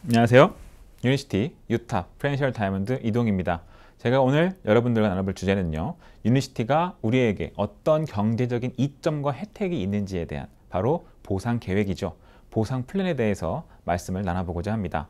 안녕하세요. 유니시티 유탑 프랜셜 다이아몬드 이동입니다. 제가 오늘 여러분들과 나눠볼 주제는요, 유니시티가 우리에게 어떤 경제적인 이점과 혜택이 있는지에 대한 바로 보상 계획이죠. 보상 플랜에 대해서 말씀을 나눠보고자 합니다.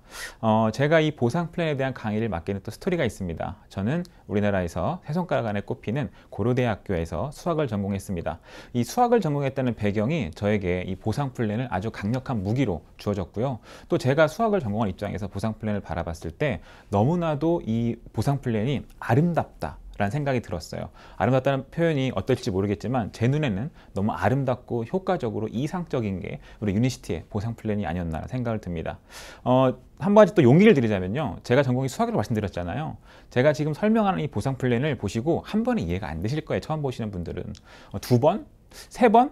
제가 이 보상 플랜에 대한 강의를 맡게 된 또 스토리가 있습니다. 저는 우리나라에서 세 손가락 안에 꼽히는 고려대학교에서 수학을 전공했습니다. 이 수학을 전공했다는 배경이 저에게 이 보상 플랜을 아주 강력한 무기로 주어졌고요. 또 제가 수학을 전공한 입장에서 보상 플랜을 바라봤을 때 너무나도 이 보상 플랜이 아름답다 라는 생각이 들었어요. 아름답다는 표현이 어떨지 모르겠지만 제 눈에는 너무 아름답고 효과적으로 이상적인 게 우리 유니시티의 보상 플랜이 아니었나 생각을 듭니다. 한 가지 또 용기를 드리자면요, 제가 전공이 수학이라고 말씀드렸잖아요. 제가 지금 설명하는 이 보상 플랜을 보시고 한 번에 이해가 안 되실 거예요. 처음 보시는 분들은 두 번, 세 번,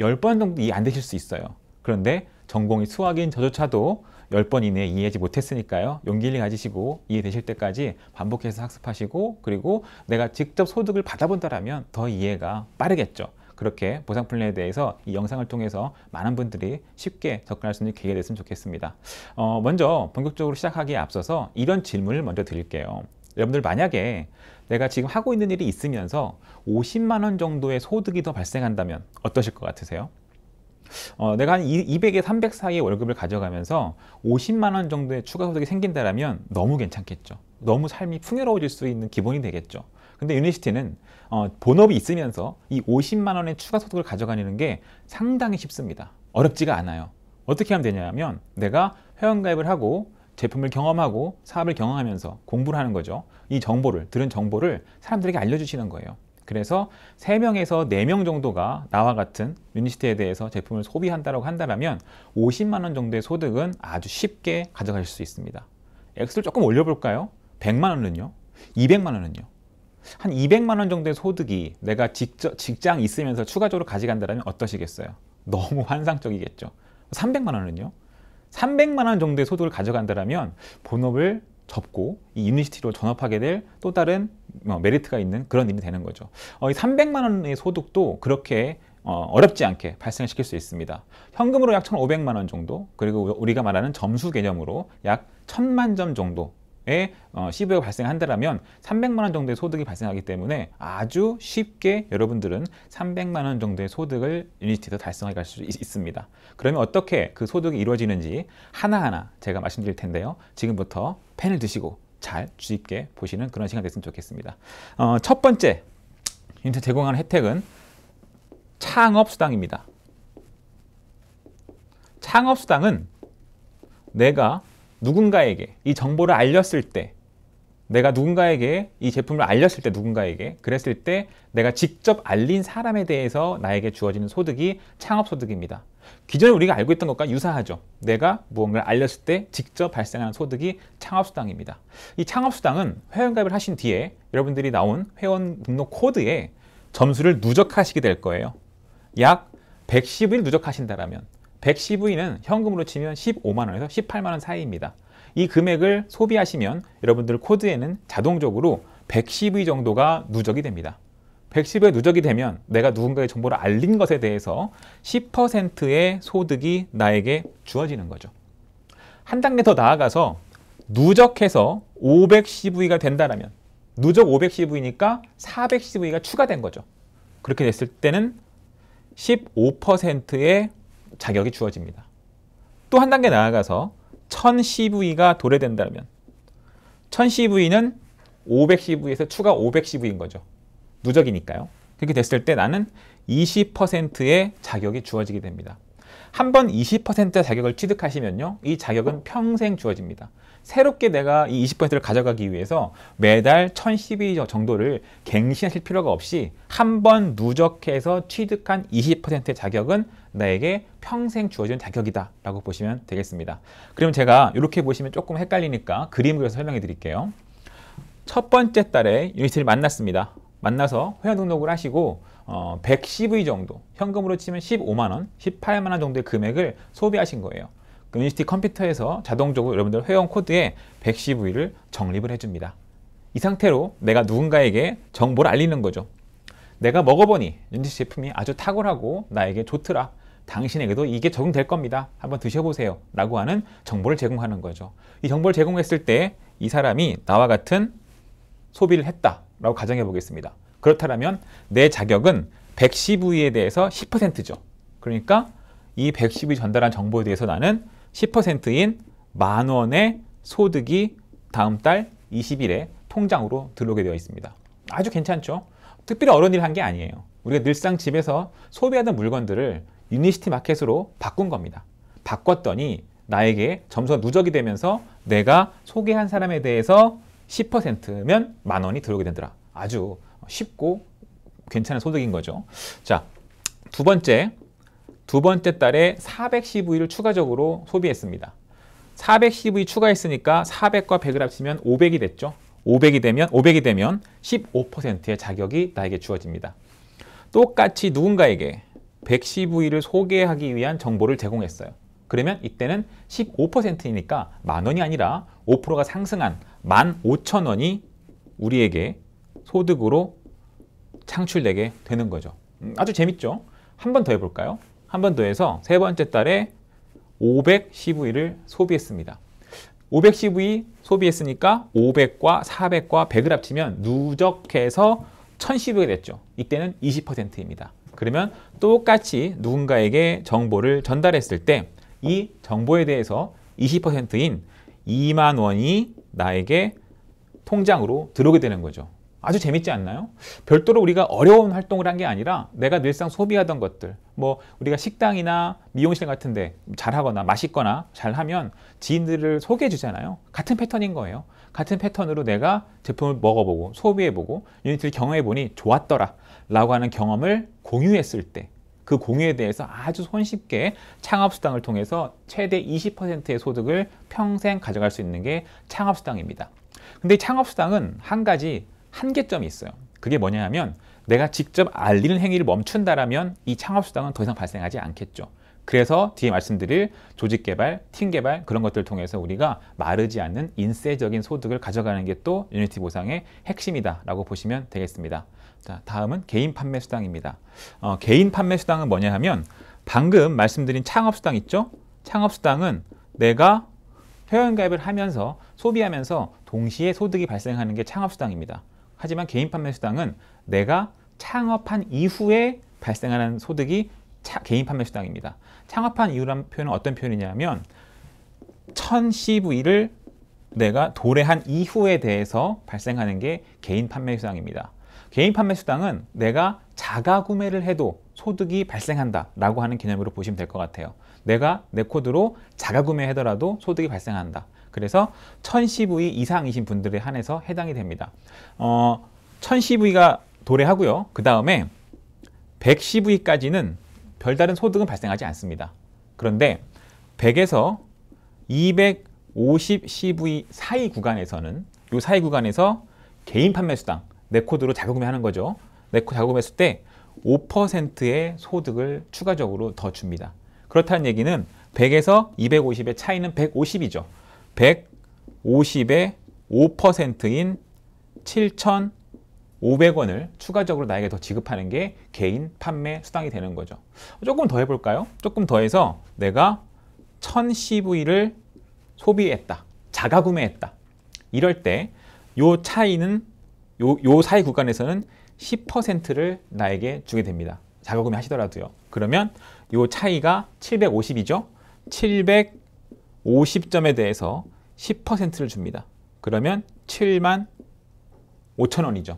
10번 정도 이해 안 되실 수 있어요. 그런데 전공이 수학인 저조차도 10번 이내에 이해하지 못했으니까요, 용기를 가지시고 이해되실 때까지 반복해서 학습하시고, 그리고 내가 직접 소득을 받아본다라면 더 이해가 빠르겠죠. 그렇게 보상 플랜에 대해서 이 영상을 통해서 많은 분들이 쉽게 접근할 수 있는 기회가 됐으면 좋겠습니다. 먼저 본격적으로 시작하기에 앞서서 이런 질문을 먼저 드릴게요. 여러분들, 만약에 내가 지금 하고 있는 일이 있으면서 50만 원 정도의 소득이 더 발생한다면 어떠실 것 같으세요? 내가 한 200에 300 사이의 월급을 가져가면서 50만 원 정도의 추가 소득이 생긴다면 너무 괜찮겠죠. 너무 삶이 풍요로워질 수 있는 기본이 되겠죠. 근데 유니시티는 본업이 있으면서 이 50만 원의 추가 소득을 가져가는 게 상당히 쉽습니다. 어렵지가 않아요. 어떻게 하면 되냐면, 내가 회원가입을 하고 제품을 경험하고 사업을 경험하면서 공부를 하는 거죠. 이 정보를, 들은 정보를 사람들에게 알려주시는 거예요. 그래서 3명에서 4명 정도가 나와 같은 유니시티에 대해서 제품을 소비한다고 한다면 50만 원 정도의 소득은 아주 쉽게 가져가실 수 있습니다. 액수를 조금 올려볼까요? 100만 원은요? 200만 원은요? 한 200만 원 정도의 소득이 내가 직장 있으면서 추가적으로 가져간다면 어떠시겠어요? 너무 환상적이겠죠. 300만 원은요? 300만 원 정도의 소득을 가져간다면 본업을 접고 이 유니시티로 전업하게 될 또 다른 메리트가 있는 그런 일이 되는 거죠. 이 300만 원의 소득도 그렇게 어렵지 않게 발생시킬 수 있습니다. 현금으로 약 1,500만 원 정도, 그리고 우리가 말하는 점수 개념으로 약 1,000만 점 정도의 CV가 발생한다면 300만 원 정도의 소득이 발생하기 때문에 아주 쉽게 여러분들은 300만 원 정도의 소득을 유니시티에서 달성해 갈 수 있습니다. 그러면 어떻게 그 소득이 이루어지는지 하나하나 제가 말씀드릴 텐데요. 지금부터 펜을 드시고 잘 주의 깊게 보시는 그런 시간 됐으면 좋겠습니다. 첫 번째 유니시티 제공하는 혜택은 창업수당입니다. 창업수당은 내가 누군가에게 이 정보를 알렸을 때, 내가 누군가에게 이 제품을 알렸을 때, 누군가에게 그랬을 때 내가 직접 알린 사람에 대해서 나에게 주어지는 소득이 창업소득입니다. 기존에 우리가 알고 있던 것과 유사하죠. 내가 무언가를 알렸을 때 직접 발생하는 소득이 창업수당입니다. 이 창업수당은 회원가입을 하신 뒤에 여러분들이 나온 회원 등록 코드에 점수를 누적하시게 될 거예요. 약 110을 누적하신다면 110V는 현금으로 치면 15만 원에서 18만 원 사이입니다. 이 금액을 소비하시면 여러분들 코드에는 자동적으로 110V 정도가 누적이 됩니다. 110에 누적이 되면 내가 누군가의 정보를 알린 것에 대해서 10%의 소득이 나에게 주어지는 거죠. 한 단계 더 나아가서 누적해서 510V가 된다면, 누적 510V니까 410V가 추가된 거죠. 그렇게 됐을 때는 15%의 자격이 주어집니다. 또 한 단계 나아가서 1000CV가 도래된다면, 1000CV는 510V에서 추가 510V인 거죠. 누적이니까요. 그렇게 됐을 때 나는 20%의 자격이 주어지게 됩니다. 한번 20%의 자격을 취득하시면요, 이 자격은 평생 주어집니다. 새롭게 내가 이 20%를 가져가기 위해서 매달 1012 정도를 갱신하실 필요가 없이 한번 누적해서 취득한 20%의 자격은 나에게 평생 주어지는 자격이다 라고 보시면 되겠습니다. 그러면 제가 이렇게 보시면 조금 헷갈리니까 그림 그려서 설명해 드릴게요. 첫 번째 달에 유니시티를 만났습니다. 만나서 회원 등록을 하시고 110V 정도, 현금으로 치면 15만 원, 18만 원 정도의 금액을 소비하신 거예요. 유니시티 컴퓨터에서 자동적으로 여러분들 회원 코드에 110V를 적립을 해줍니다. 이 상태로 내가 누군가에게 정보를 알리는 거죠. 내가 먹어보니 유니시티 제품이 아주 탁월하고 나에게 좋더라. 당신에게도 이게 적용될 겁니다. 한번 드셔보세요. 라고 하는 정보를 제공하는 거죠. 이 정보를 제공했을 때 이 사람이 나와 같은 소비를 했다라고 가정해 보겠습니다. 그렇다면 내 자격은 110위에 대해서 10%죠. 그러니까 이 110위 전달한 정보에 대해서 나는 10%인 10,000원의 소득이 다음 달 20일에 통장으로 들어오게 되어 있습니다. 아주 괜찮죠? 특별히 어려운 일을 한 게 아니에요. 우리가 늘상 집에서 소비하던 물건들을 유니시티 마켓으로 바꾼 겁니다. 바꿨더니 나에게 점수가 누적이 되면서 내가 소개한 사람에 대해서 10%면 10,000원이 들어오게 되더라. 아주 쉽고 괜찮은 소득인 거죠. 자, 두 번째 달에 410위를 추가적으로 소비했습니다. 410위 추가했으니까 400과 100을 합치면 500이 됐죠. 500이 되면 15%의 자격이 나에게 주어집니다. 똑같이 누군가에게 110위를 소개하기 위한 정보를 제공했어요. 그러면 이때는 15%이니까 10,000원이 아니라 5%가 상승한 15,000원이 우리에게 소득으로 창출되게 되는 거죠. 아주 재밌죠? 한 번 더 해볼까요? 한 번 더 해서 세 번째 달에 510위를 소비했습니다. 510위 소비했으니까 500과 400과 100을 합치면 누적해서 1,010위가 됐죠. 이때는 20%입니다. 그러면 똑같이 누군가에게 정보를 전달했을 때 이 정보에 대해서 20%인 20,000원이 나에게 통장으로 들어오게 되는 거죠. 아주 재밌지 않나요? 별도로 우리가 어려운 활동을 한 게 아니라 내가 늘상 소비하던 것들, 뭐 우리가 식당이나 미용실 같은 데 잘하거나 맛있거나 잘하면 지인들을 소개해 주잖아요. 같은 패턴인 거예요. 같은 패턴으로 내가 제품을 먹어보고 소비해보고 유니티를 경험해보니 좋았더라 라고 하는 경험을 공유했을 때 그 공유에 대해서 아주 손쉽게 창업수당을 통해서 최대 20%의 소득을 평생 가져갈 수 있는 게 창업수당입니다. 근데 이 창업수당은 한 가지 한계점이 있어요. 그게 뭐냐 하면 내가 직접 알리는 행위를 멈춘다라면 이 창업수당은 더 이상 발생하지 않겠죠. 그래서 뒤에 말씀드릴 조직개발, 팀개발 그런 것들을 통해서 우리가 마르지 않는 인세적인 소득을 가져가는 게 또 유니티 보상의 핵심이다 라고 보시면 되겠습니다. 자, 다음은 개인 판매 수당입니다. 개인 판매 수당은 뭐냐 하면 방금 말씀드린 창업수당 있죠? 창업수당은 내가 회원가입을 하면서 소비하면서 동시에 소득이 발생하는 게 창업수당입니다. 하지만 개인 판매 수당은 내가 창업한 이후에 발생하는 소득이 개인 판매 수당입니다. 창업한 이후라는 표현은 어떤 표현이냐면 1,010위를 내가 도래한 이후에 대해서 발생하는 게 개인 판매 수당입니다. 개인 판매 수당은 내가 자가 구매를 해도 소득이 발생한다 라고 하는 개념으로 보시면 될 것 같아요. 내가 내 코드로 자가 구매하더라도 소득이 발생한다. 그래서 1,010위 이상이신 분들에 한해서 해당이 됩니다. 1,010위가 도래하고요. 그 다음에 110위까지는 별다른 소득은 발생하지 않습니다. 그런데 100에서 250CV 사이 구간에서는 이 사이 구간에서 개인 판매 수당 내 코드로 자가구매하는 거죠. 내 코드 자가구매했을 때 5%의 소득을 추가적으로 더 줍니다. 그렇다는 얘기는 100에서 250의 차이는 150이죠. 150의 5%인 7,500원을 추가적으로 나에게 더 지급하는 게 개인 판매 수당이 되는 거죠. 조금 더 해볼까요? 조금 더 해서 내가 1,010위를 소비했다. 자가 구매했다. 이럴 때 요 차이는 요 사이 구간에서는 10%를 나에게 주게 됩니다. 자가 구매 하시더라도요. 그러면 요 차이가 750이죠. 750점에 대해서 10%를 줍니다. 그러면 75,000원이죠.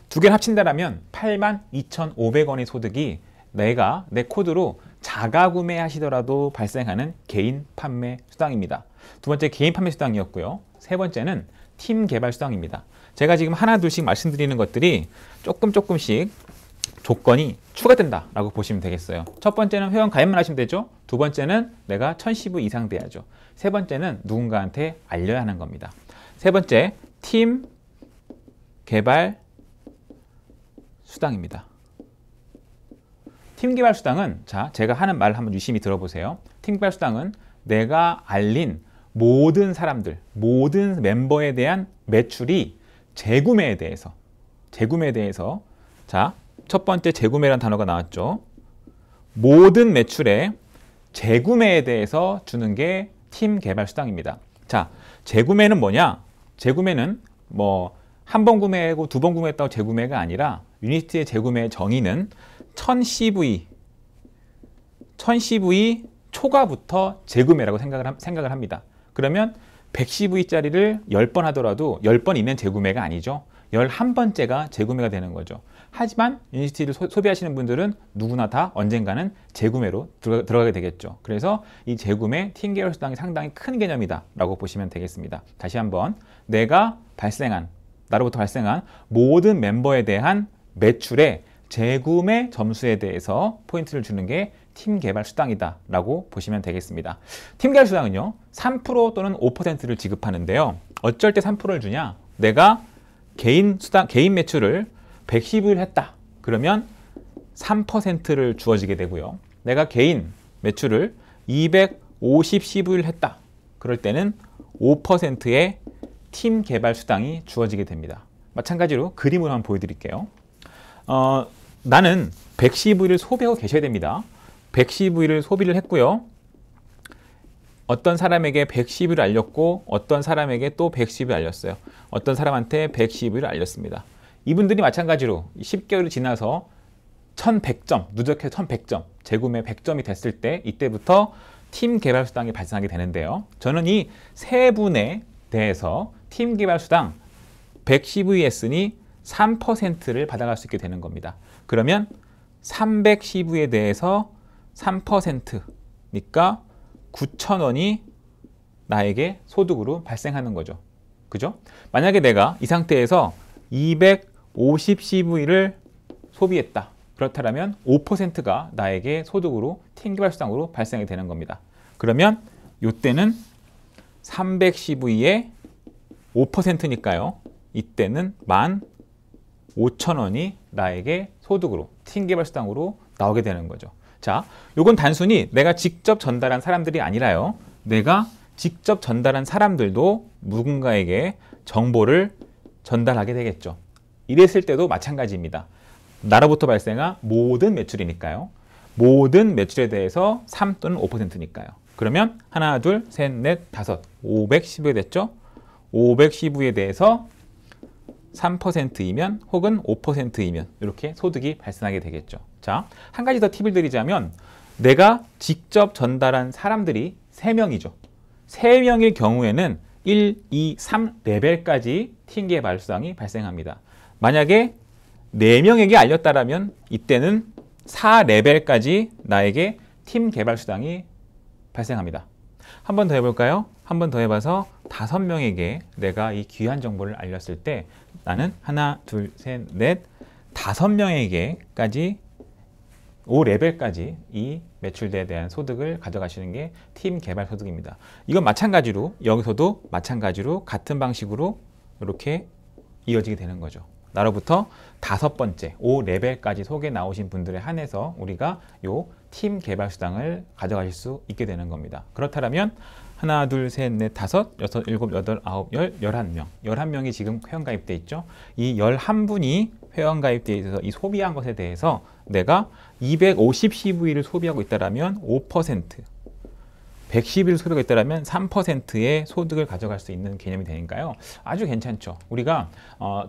두 개를 합친다면 82,500원의 소득이 내가 내 코드로 자가 구매하시더라도 발생하는 개인 판매 수당입니다. 두 번째 개인 판매 수당이었고요. 세 번째는 팀 개발 수당입니다. 제가 지금 하나 둘씩 말씀드리는 것들이 조금씩 조건이 추가된다라고 보시면 되겠어요. 첫 번째는 회원 가입만 하시면 되죠. 두 번째는 내가 1,010위 이상 돼야죠. 세 번째는 누군가한테 알려야 하는 겁니다. 세 번째, 팀 개발 수당입니다. 팀 개발 수당은 자, 제가 하는 말 한번 유심히 들어보세요. 팀 개발 수당은 내가 알린 모든 사람들, 모든 멤버에 대한 매출이 재구매에 대해서 자, 첫 번째 재구매라는 단어가 나왔죠. 모든 매출의 재구매에 대해서 주는 게 팀 개발 수당입니다. 자, 재구매는 뭐냐? 재구매는 뭐 한 번 구매하고 두 번 구매했다고 재구매가 아니라 유니티의 재구매의 정의는 1000CV 초과부터 재구매라고 생각을 합니다. 그러면 110V짜리를 10번 하더라도 10번 이내는 재구매가 아니죠. 11번째가 재구매가 되는 거죠. 하지만 유니티를 소비하시는 분들은 누구나 다 언젠가는 재구매로 들어가게 되겠죠. 그래서 이 재구매 팀 개발 수당이 상당히 큰 개념이다 라고 보시면 되겠습니다. 다시 한번 나로부터 발생한 모든 멤버에 대한 매출의 재구매 점수에 대해서 포인트를 주는 게 팀 개발 수당이다 라고 보시면 되겠습니다. 팀 개발 수당은요 3% 또는 5%를 지급하는데요. 어쩔 때 3%를 주냐? 내가 개인 매출을 110일 했다. 그러면 3%를 주어지게 되고요. 내가 개인 매출을 250CV를 했다. 그럴 때는 5%의 팀 개발 수당이 주어지게 됩니다. 마찬가지로 그림으로 한번 보여드릴게요. 나는 110V를 소비하고 계셔야 됩니다. 110V를 소비를 했고요. 어떤 사람에게 110V를 알렸고 어떤 사람에게 또 110V를 알렸어요. 어떤 사람한테 110V를 알렸습니다. 이분들이 마찬가지로 10개월이 지나서 1100점, 누적해서 1100점, 재구매 100점이 됐을 때 이때부터 팀 개발 수당이 발생하게 되는데요. 저는 이 세 분에 대해서 팀 개발 수당 110V 했으니 3%를 받아갈 수 있게 되는 겁니다. 그러면 310V에 대해서 3%니까 9,000원이 나에게 소득으로 발생하는 거죠. 그죠? 만약에 내가 이 상태에서 250CV를 소비했다. 그렇다면 5%가 나에게 소득으로 팀 개발 수당으로 발생이 되는 겁니다. 그러면 이때는 310V의 5%니까요. 이때는 15,000원이 나에게 소득으로 팀 개발 수당으로 나오게 되는 거죠. 자, 요건 단순히 내가 직접 전달한 사람들이 아니라요. 내가 직접 전달한 사람들도 누군가에게 정보를 전달하게 되겠죠. 이랬을 때도 마찬가지입니다. 나로부터 발생한 모든 매출이니까요. 모든 매출에 대해서 3 또는 5%니까요. 그러면 하나, 둘, 셋, 넷, 다섯, 510이 됐죠? 510에 대해서 3%이면 혹은 5%이면 이렇게 소득이 발생하게 되겠죠. 자, 한 가지 더 팁을 드리자면 내가 직접 전달한 사람들이 3명이죠. 3명일 경우에는 1, 2, 3 레벨까지 팀 개발 수당이 발생합니다. 만약에 4명에게 알렸다라면 이때는 4 레벨까지 나에게 팀 개발 수당이 발생합니다. 한 번 더 해볼까요? 한 번 더 해봐서 5명에게 내가 이 귀한 정보를 알렸을 때 나는 하나, 둘, 셋, 넷, 5명에게까지 5레벨까지 이 매출대에 대한 소득을 가져가시는 게 팀 개발 소득입니다. 이건 마찬가지로 여기서도 마찬가지로 같은 방식으로 이렇게 이어지게 되는 거죠. 나로부터 5번째 5레벨까지 소개 나오신 분들에 한해서 우리가 요 팀 개발 수당을 가져가실 수 있게 되는 겁니다. 그렇다면 하나, 둘, 셋, 넷, 다섯, 여섯, 일곱, 여덟, 아홉, 열, 11명. 11명이 지금 회원가입돼 있죠. 이 11분이 회원가입돼 있어서 이 소비한 것에 대해서 내가 250CV를 소비하고 있다면 5%, 110을 소비하고 있다면 3%의 소득을 가져갈 수 있는 개념이 되니까요. 아주 괜찮죠. 우리가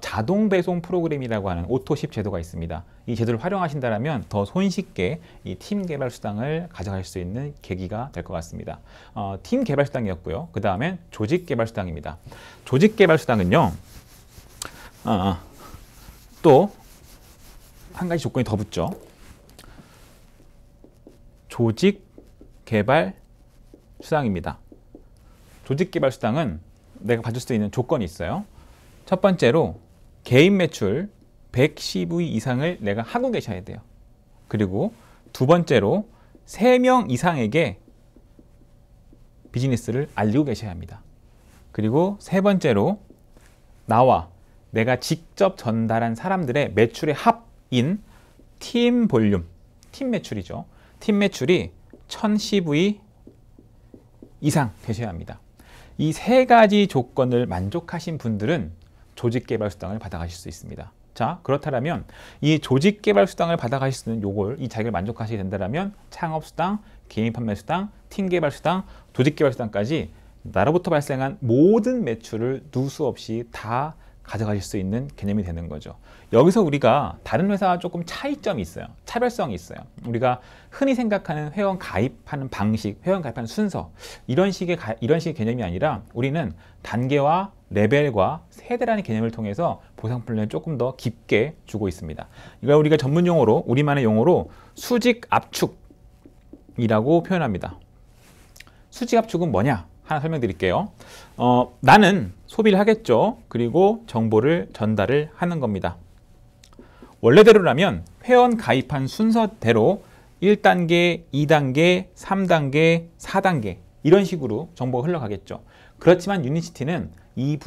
자동 배송 프로그램이라고 하는 오토십 제도가 있습니다. 이 제도를 활용하신다면 더 손쉽게 이 팀 개발 수당을 가져갈 수 있는 계기가 될 것 같습니다. 팀 개발 수당이었고요. 그 다음엔 조직 개발 수당입니다. 조직 개발 수당은요. 또 한 가지 조건이 더 붙죠. 조직 개발 수당입니다. 조직 개발 수당은 내가 받을 수 있는 조건이 있어요. 첫 번째로 개인 매출 110V 이상을 내가 하고 계셔야 돼요. 그리고 두 번째로 3명 이상에게 비즈니스를 알리고 계셔야 합니다. 그리고 세 번째로 나와 내가 직접 전달한 사람들의 매출의 합인 팀 볼륨, 팀 매출이죠. 팀 매출이 1010V 이상 되셔야 합니다. 이 세 가지 조건을 만족하신 분들은 조직 개발 수당을 받아가실 수 있습니다. 자, 그렇다면 이 조직개발수당을 받아가실 수 있는 요걸 이 자격을 만족하시게 된다면 창업수당, 개인판매수당, 팀개발수당, 조직개발수당까지 나로부터 발생한 모든 매출을 누수 없이 다 가져가실 수 있는 개념이 되는 거죠. 여기서 우리가 다른 회사와 조금 차이점이 있어요. 차별성이 있어요. 우리가 흔히 생각하는 회원 가입하는 방식, 회원 가입하는 순서 이런 식의 개념이 아니라 우리는 단계와 레벨과 세대라는 개념을 통해서 보상 플랜을 조금 더 깊게 주고 있습니다. 이걸 우리가 전문 용어로 우리만의 용어로 수직 압축이라고 표현합니다. 수직 압축은 뭐냐? 하나 설명드릴게요. 나는 소비를 하겠죠. 그리고 정보를 전달을 하는 겁니다. 원래대로라면 회원 가입한 순서대로 1단계, 2단계, 3단계, 4단계 이런 식으로 정보가 흘러가겠죠. 그렇지만 유니시티는 이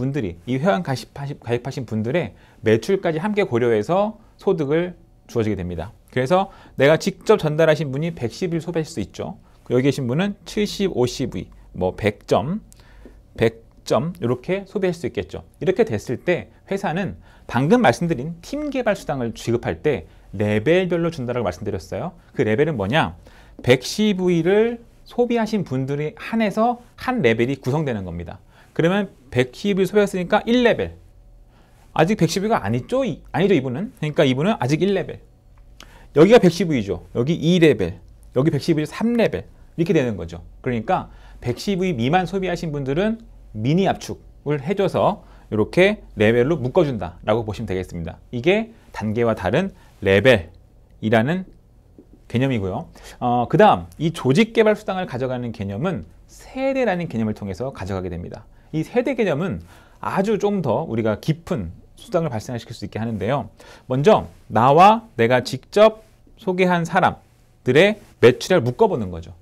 회원 가입하신 분들의 매출까지 함께 고려해서 소득을 주어지게 됩니다. 그래서 내가 직접 전달하신 분이 110일 소비하실 수 있죠. 여기 계신 분은 70, 50의 100점 이렇게 소비할 수 있겠죠. 이렇게 됐을 때 회사는 방금 말씀드린 팀 개발 수당을 지급할 때 레벨별로 준다라고 말씀드렸어요. 그 레벨은 뭐냐? 110위를 소비하신 분들이 한해서 한 레벨이 구성되는 겁니다. 그러면 110위 소비했으니까 1레벨. 아직 110위가 아니죠, 이분은. 그러니까 이분은 아직 1레벨. 여기가 110위죠. 여기 2레벨. 여기 110위 3레벨. 이렇게 되는 거죠. 그러니까 110위 미만 소비하신 분들은 미니 압축을 해줘서 이렇게 레벨로 묶어준다라고 보시면 되겠습니다. 이게 단계와 다른 레벨이라는 개념이고요. 그 다음 이 조직개발 수당을 가져가는 개념은 세대라는 개념을 통해서 가져가게 됩니다. 이 세대 개념은 아주 좀 더 우리가 깊은 수당을 발생시킬 수 있게 하는데요. 먼저 나와 내가 직접 소개한 사람들의 매출을 묶어보는 거죠.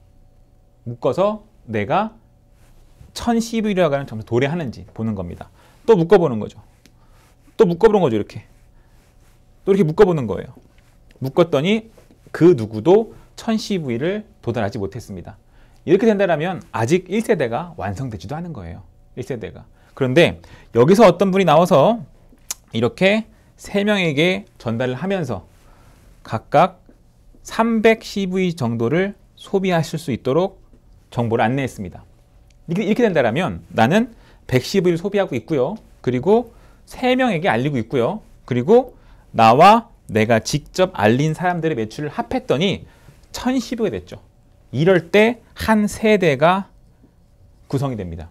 묶어서 내가 1010이라고 하는 점수 도래하는지 보는 겁니다. 또 묶어보는 거죠. 또 묶어보는 거죠. 이렇게. 또 이렇게 묶어보는 거예요. 묶었더니 그 누구도 1010위를 도달하지 못했습니다. 이렇게 된다면 아직 1세대가 완성되지도 않은 거예요. 1세대가. 그런데 여기서 어떤 분이 나와서 이렇게 3명에게 전달을 하면서 각각 310위 정도를 소비하실 수 있도록 정보를 안내했습니다. 이렇게 된다면 나는 110위를 소비하고 있고요. 그리고 3명에게 알리고 있고요. 그리고 나와 내가 직접 알린 사람들의 매출을 합했더니 1010위가 됐죠. 이럴 때 한 세대가 구성이 됩니다.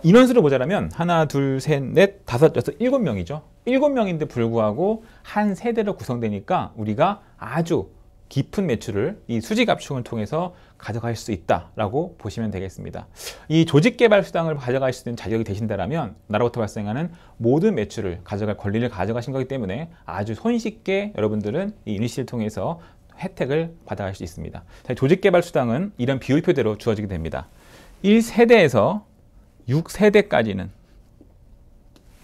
인원수를 보자면 하나, 둘, 셋, 넷, 다섯, 여섯, 7명이죠. 7명인데 불구하고 한 세대로 구성되니까 우리가 아주 깊은 매출을 이 수직 압축을 통해서 가져갈 수 있다라고 보시면 되겠습니다. 이 조직개발 수당을 가져갈 수 있는 자격이 되신다면 나로부터 발생하는 모든 매출을 가져갈 권리를 가져가신 거기 때문에 아주 손쉽게 여러분들은 이 유니시티를 통해서 혜택을 받아갈 수 있습니다. 조직개발 수당은 이런 비율표대로 주어지게 됩니다. 1세대에서 6세대까지는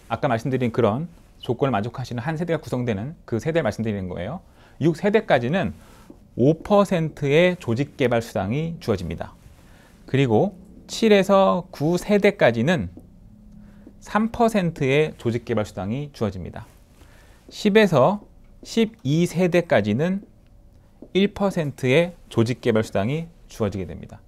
아까 말씀드린 그런 조건을 만족하시는 한 세대가 구성되는 그 세대를 말씀드리는 거예요. 6세대까지는 5%의 조직개발 수당이 주어집니다. 그리고 7에서 9세대까지는 3%의 조직개발 수당이 주어집니다. 10에서 12세대까지는 1%의 조직개발 수당이 주어지게 됩니다.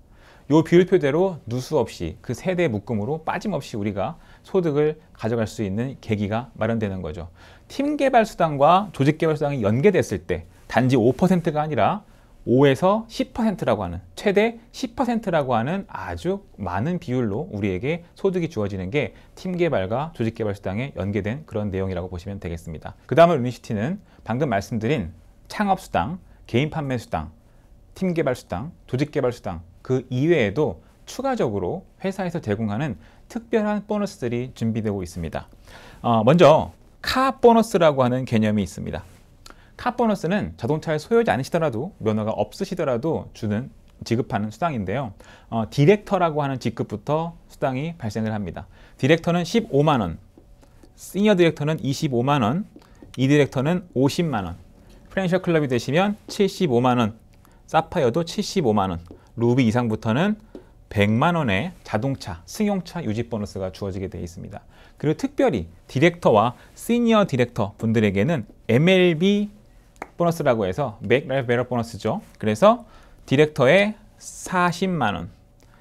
이 비율표대로 누수 없이 그 세대 묶음으로 빠짐없이 우리가 소득을 가져갈 수 있는 계기가 마련되는 거죠. 팀개발 수당과 조직개발 수당이 연계됐을 때 단지 5%가 아니라 5에서 10%라고 하는 최대 10%라고 하는 아주 많은 비율로 우리에게 소득이 주어지는 게 팀개발과 조직개발 수당에 연계된 그런 내용이라고 보시면 되겠습니다. 그 다음으로 유니시티는 방금 말씀드린 창업수당, 개인판매수당, 팀개발수당, 조직개발수당 그 이외에도 추가적으로 회사에서 제공하는 특별한 보너스들이 준비되고 있습니다. 먼저 카 보너스라고 하는 개념이 있습니다. 카 보너스는 자동차를 소유하지 않으시더라도 면허가 없으시더라도 지급하는 수당인데요. 디렉터라고 하는 직급부터 수당이 발생을 합니다. 디렉터는 15만 원, 시니어 디렉터는 25만 원, 이 디렉터는 50만 원, 프랜셔 클럽이 되시면 75만 원, 사파이어도 75만 원, 루비 이상부터는 100만 원의 자동차, 승용차 유지 보너스가 주어지게 되어 있습니다. 그리고 특별히 디렉터와 시니어 디렉터 분들에게는 MLB 보너스라고 해서 Make Life Better 보너스죠. 그래서 디렉터의 40만 원,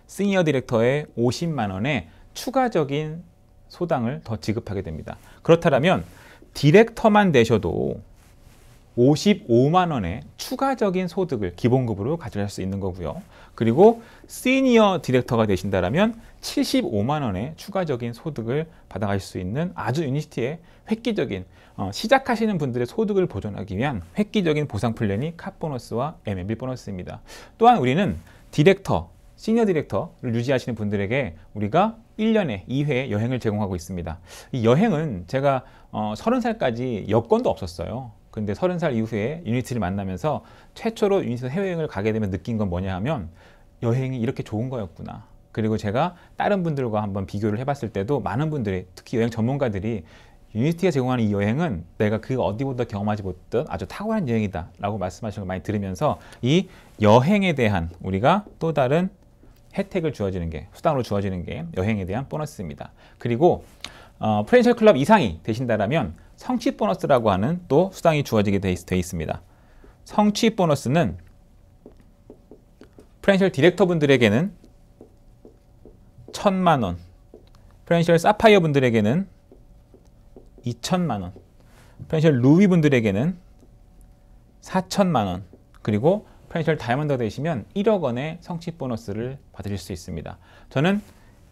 시니어 디렉터의 50만 원의 추가적인 소당을 더 지급하게 됩니다. 그렇다면 디렉터만 되셔도 55만 원의 추가적인 소득을 기본급으로 가져갈 수 있는 거고요. 그리고 시니어 디렉터가 되신다면 75만 원의 추가적인 소득을 받아가실 수 있는 아주 유니시티의 획기적인 시작하시는 분들의 소득을 보존하기 위한 획기적인 보상 플랜이 캅 보너스와 MLB 보너스입니다. 또한 우리는 디렉터, 시니어 디렉터를 유지하시는 분들에게 우리가 1년에 2회 여행을 제공하고 있습니다. 이 여행은 제가 30살까지 여권도 없었어요. 근데 30살 이후에 유니티를 만나면서 최초로 유니티 해외여행을 가게 되면 느낀 건 뭐냐 하면 여행이 이렇게 좋은 거였구나. 그리고 제가 다른 분들과 한번 비교를 해봤을 때도 많은 분들이, 특히 여행 전문가들이 유니티가 제공하는 이 여행은 내가 그 어디보다 경험하지 못했던 아주 탁월한 여행이다 라고 말씀하시는 걸 많이 들으면서 이 여행에 대한 우리가 또 다른 혜택을 주어지는 게, 수당으로 주어지는 게 여행에 대한 보너스입니다. 그리고 프렌셜 클럽 이상이 되신다면 성취 보너스라고 하는 또 수당이 주어지게 돼 있습니다. 성취 보너스는 프렌셜 디렉터 분들에게는 1,000만 원, 프렌셜 사파이어 분들에게는 2,000만 원, 프렌셜 루비 분들에게는 4,000만 원, 그리고 프렌셜 다이아몬드가 되시면 1억 원의 성취 보너스를 받으실 수 있습니다. 저는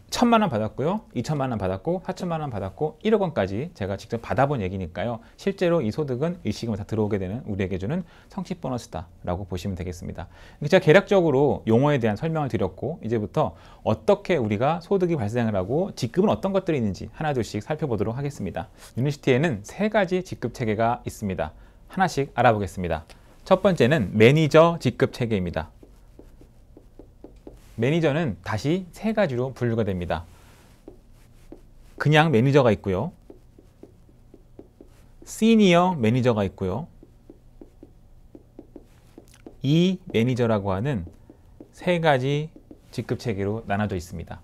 1,000만 원 받았고요, 2,000만 원 받았고, 4,000만 원 받았고, 1억 원까지 제가 직접 받아본 얘기니까요. 실제로 이 소득은 일시금으로 다 들어오게 되는 우리에게 주는 성취 보너스다라고 보시면 되겠습니다. 제가 개략적으로 용어에 대한 설명을 드렸고, 이제부터 어떻게 우리가 소득이 발생을 하고 직급은 어떤 것들이 있는지 하나둘씩 살펴보도록 하겠습니다. 유니시티에는 3가지 직급 체계가 있습니다. 하나씩 알아보겠습니다. 첫 번째는 매니저 직급 체계입니다. 매니저는 다시 3가지로 분류가 됩니다. 그냥 매니저가 있고요, 시니어 매니저가 있고요, 이 매니저라고 하는 3가지 직급 체계로 나눠져 있습니다.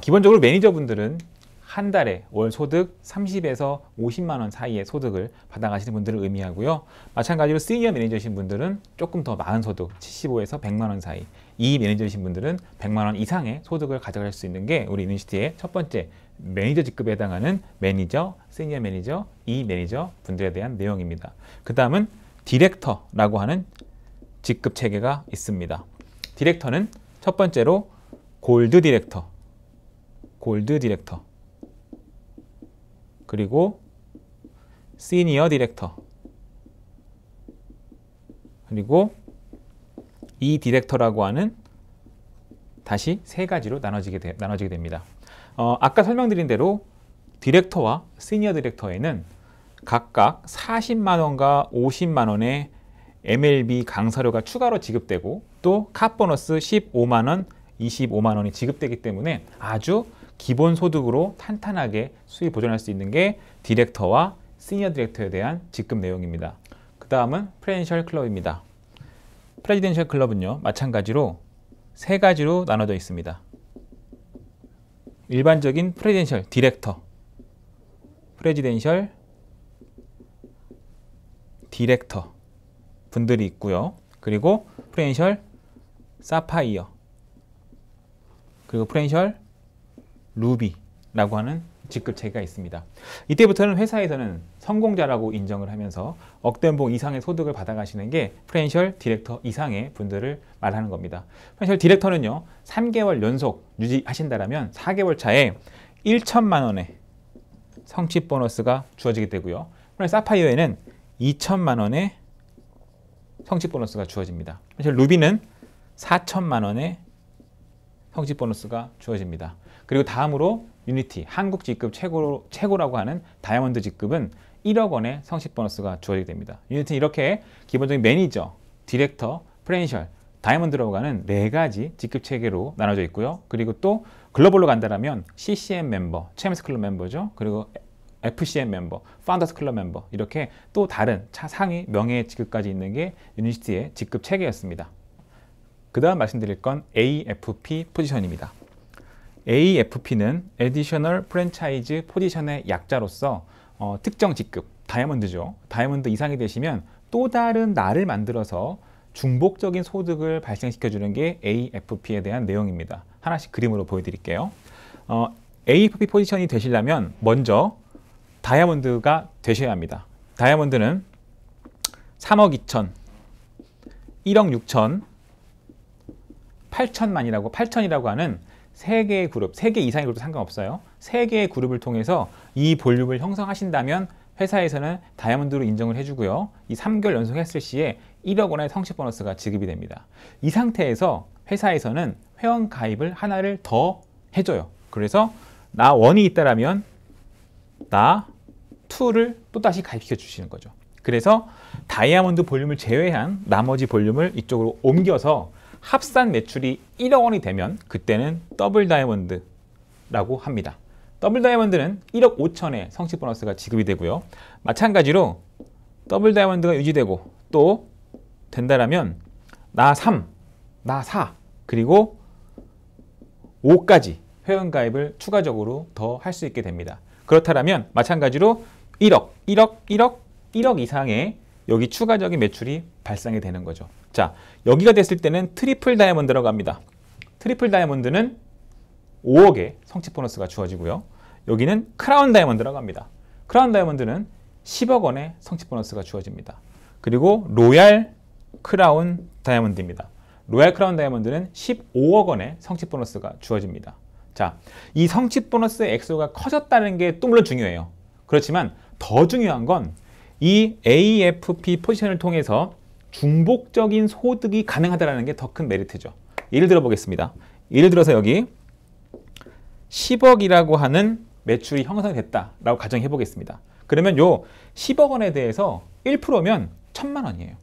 기본적으로 매니저분들은 한 달에 월 소득 30에서 50만 원 사이의 소득을 받아가시는 분들을 의미하고요. 마찬가지로 시니어 매니저이신 분들은 조금 더 많은 소득, 75에서 100만 원 사이, 이 매니저이신 분들은 100만 원 이상의 소득을 가져갈 수 있는 게 우리 유니시티의 첫 번째 매니저 직급에 해당하는 매니저, 시니어 매니저, 이 매니저 분들에 대한 내용입니다. 그 다음은 디렉터라고 하는 직급 체계가 있습니다. 디렉터는 첫 번째로 골드 디렉터, 그리고 시니어 디렉터, 그리고 이 디렉터라고 하는 다시 3가지로 나눠지게 됩니다. 아까 설명드린 대로 디렉터와 시니어 디렉터에는 각각 40만 원과 50만 원의 MLB 강사료가 추가로 지급되고 또 캅 보너스 15만 원, 25만 원이 지급되기 때문에 아주 기본 소득으로 탄탄하게 수입 보존할 수 있는 게 디렉터와 시니어 디렉터에 대한 직급 내용입니다. 그 다음은 프레지덴셜 클럽입니다. 프레지덴셜 클럽은요, 마찬가지로 3가지로 나눠져 있습니다. 일반적인 프레지덴셜 디렉터, 프레지덴셜 디렉터 분들이 있고요. 그리고 프레지덴셜 사파이어, 그리고 프레지덴셜 루비라고 하는 직급 체계가 있습니다. 이때부터는 회사에서는 성공자라고 인정을 하면서 억대연봉 이상의 소득을 받아가시는 게 프레지덴셜 디렉터 이상의 분들을 말하는 겁니다. 프레지덴셜 디렉터는요, 3개월 연속 유지하신다면 4개월 차에 1,000만 원의 성취 보너스가 주어지게 되고요. 사파이어에는 2,000만 원의 성취 보너스가 주어집니다. 루비는 4,000만 원의 성취 보너스가 주어집니다. 그리고 다음으로 유니티, 한국 직급 최고라고 하는 다이아몬드 직급은 1억 원의 성취 보너스가 주어지게 됩니다. 유니티는 이렇게 기본적인 매니저, 디렉터, 프레지덴셜, 다이아몬드라고 하는 4가지 직급 체계로 나눠져 있고요. 그리고 또 글로벌로 간다면 CCM 멤버, 챔스 클럽 멤버죠. 그리고 FCM 멤버, 파운더스 클럽 멤버, 이렇게 또 다른 상위 명예 직급까지 있는 게 유니시티의 직급 체계였습니다. 그 다음 말씀드릴 건 AFP 포지션입니다. AFP는 Additional Franchise Position의 약자로서 특정 직급, 다이아몬드죠. 다이아몬드 이상이 되시면 또 다른 나를 만들어서 중복적인 소득을 발생시켜주는 게 AFP에 대한 내용입니다. 하나씩 그림으로 보여드릴게요. AFP 포지션이 되시려면 먼저 다이아몬드가 되셔야 합니다. 다이아몬드는 3억 2천, 1억 6천, 8천이라고 하는 3개의 그룹, 3개 이상의 그룹도 상관없어요. 3개의 그룹을 통해서 이 볼륨을 형성하신다면 회사에서는 다이아몬드로 인정을 해주고요. 이 3개월 연속했을 시에 1억 원의 성취 보너스가 지급이 됩니다. 이 상태에서 회사에서는 회원 가입을 하나를 더 해줘요. 그래서 나 1이 있다라면 나 2를 또 다시 가입시켜 주시는 거죠. 그래서 다이아몬드 볼륨을 제외한 나머지 볼륨을 이쪽으로 옮겨서 합산 매출이 1억 원이 되면 그때는 더블 다이아몬드라고 합니다. 더블 다이아몬드는 1억 5천의 성취 보너스가 지급이 되고요. 마찬가지로 더블 다이아몬드가 유지되고 또 된다라면 나 3, 나 4, 그리고 5까지 회원 가입을 추가적으로 더 할 수 있게 됩니다. 그렇다면 마찬가지로 1억 이상의 여기 추가적인 매출이 발생이 되는 거죠. 자, 여기가 됐을 때는 트리플 다이아몬드라고 합니다. 트리플 다이아몬드는 5억의 성취 보너스가 주어지고요. 여기는 크라운 다이아몬드라고 합니다. 크라운 다이아몬드는 10억 원의 성취 보너스가 주어집니다. 그리고 로얄 크라운 다이아몬드입니다. 로얄 크라운 다이아몬드는 15억 원의 성취 보너스가 주어집니다. 자, 이 성취 보너스의 액수가 커졌다는 게 또 물론 중요해요. 그렇지만 더 중요한 건 이 AFP 포지션을 통해서 중복적인 소득이 가능하다는 게 더 큰 메리트죠. 예를 들어 보겠습니다. 예를 들어서 여기 10억이라고 하는 매출이 형성됐다라고 가정해 보겠습니다. 그러면 요 10억 원에 대해서 1%면 1,000만 원이에요.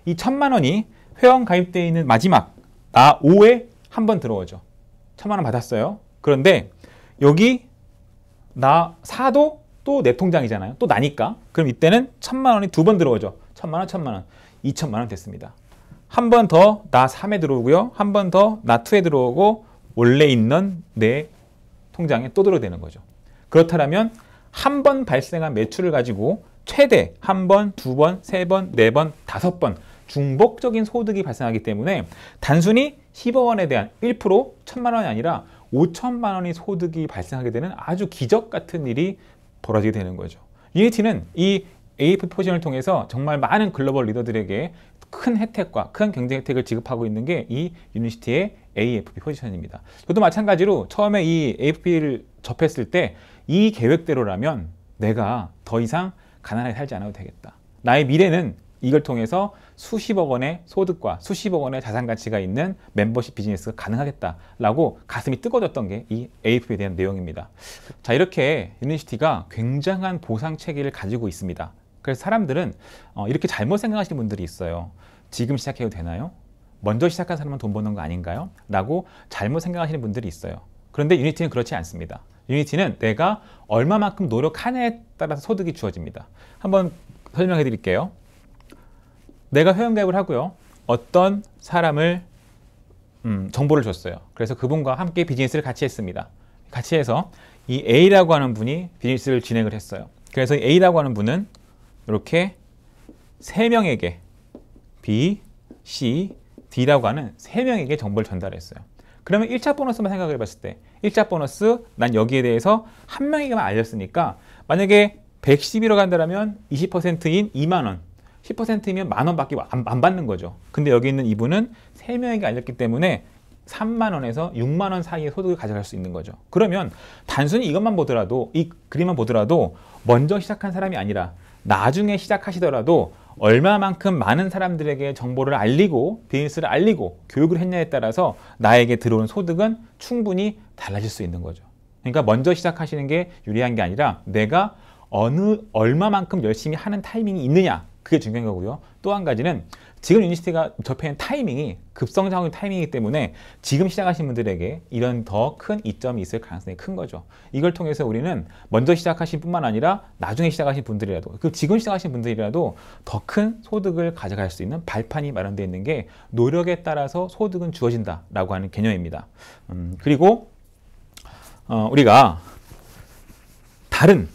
이 1,000만 원이 회원 가입되어 있는 마지막 나 5에 한 번 들어오죠. 1,000만 원 받았어요. 그런데 여기 나 4도 또 내 통장이잖아요. 또 나니까. 그럼 이때는 1,000만 원이 두 번 들어오죠. 1,000만 원, 1,000만 원. 2,000만 원 됐습니다. 한 번 더 나 3에 들어오고요. 한 번 더 나 2에 들어오고 원래 있는 내 통장에 또 들어오는 거죠. 그렇다면 한 번 발생한 매출을 가지고 최대 한 번, 두 번, 세 번, 네 번, 5번 중복적인 소득이 발생하기 때문에 단순히 10억 원에 대한 1%, 1,000만 원이 아니라 5천만 원의 소득이 발생하게 되는 아주 기적 같은 일이 벌어지게 되는 거죠. 유니티는 이 AFP 포지션을 통해서 정말 많은 글로벌 리더들에게 큰 혜택과 큰 경쟁 혜택을 지급하고 있는 게 이 유니시티의 AFP 포지션입니다. 저도 마찬가지로 처음에 이 AFP를 접했을 때 이 계획대로라면 내가 더 이상 가난하게 살지 않아도 되겠다. 나의 미래는 이걸 통해서 수십억 원의 소득과 수십억 원의 자산 가치가 있는 멤버십 비즈니스가 가능하겠다라고 가슴이 뜨거워졌던 게 이 AFP에 대한 내용입니다. 자, 이렇게 유니시티가 굉장한 보상 체계를 가지고 있습니다. 그래서 사람들은 이렇게 잘못 생각하시는 분들이 있어요. 지금 시작해도 되나요? 먼저 시작한 사람은 돈 버는 거 아닌가요? 라고 잘못 생각하시는 분들이 있어요. 그런데 유니티는 그렇지 않습니다. 유니티는 내가 얼마만큼 노력하냐에 따라서 소득이 주어집니다. 한번 설명해 드릴게요. 내가 회원가입을 하고요. 어떤 사람을 정보를 줬어요. 그래서 그분과 함께 비즈니스를 같이 했습니다. 같이 해서 이 A라고 하는 분이 비즈니스를 진행을 했어요. 그래서 A라고 하는 분은 이렇게 3명에게 B, C, D라고 하는 3명에게 정보를 전달했어요. 그러면 1차 보너스만 생각해 봤을 때 1차 보너스 난 여기에 대해서 한 명에게만 알렸으니까 만약에 111억 한다면 20%인 2만 원 10%이면 만 원밖에 안 받는 거죠. 근데 여기 있는 이분은 3명에게 알렸기 때문에 3만 원에서 6만 원 사이의 소득을 가져갈 수 있는 거죠. 그러면 단순히 이것만 보더라도 이 그림만 보더라도 먼저 시작한 사람이 아니라 나중에 시작하시더라도 얼마만큼 많은 사람들에게 정보를 알리고 비즈니스를 알리고 교육을 했냐에 따라서 나에게 들어오는 소득은 충분히 달라질 수 있는 거죠. 그러니까 먼저 시작하시는 게 유리한 게 아니라 내가 얼마만큼 열심히 하는 타이밍이 있느냐 그게 중요한 거고요. 또 한 가지는 지금 유니시티가 접해있는 타이밍이 급성장의 타이밍이기 때문에 지금 시작하신 분들에게 이런 더 큰 이점이 있을 가능성이 큰 거죠. 이걸 통해서 우리는 먼저 시작하신 뿐만 아니라 나중에 시작하신 분들이라도, 그 지금 시작하신 분들이라도 더 큰 소득을 가져갈 수 있는 발판이 마련되어 있는 게 노력에 따라서 소득은 주어진다라고 하는 개념입니다. 그리고 우리가 다른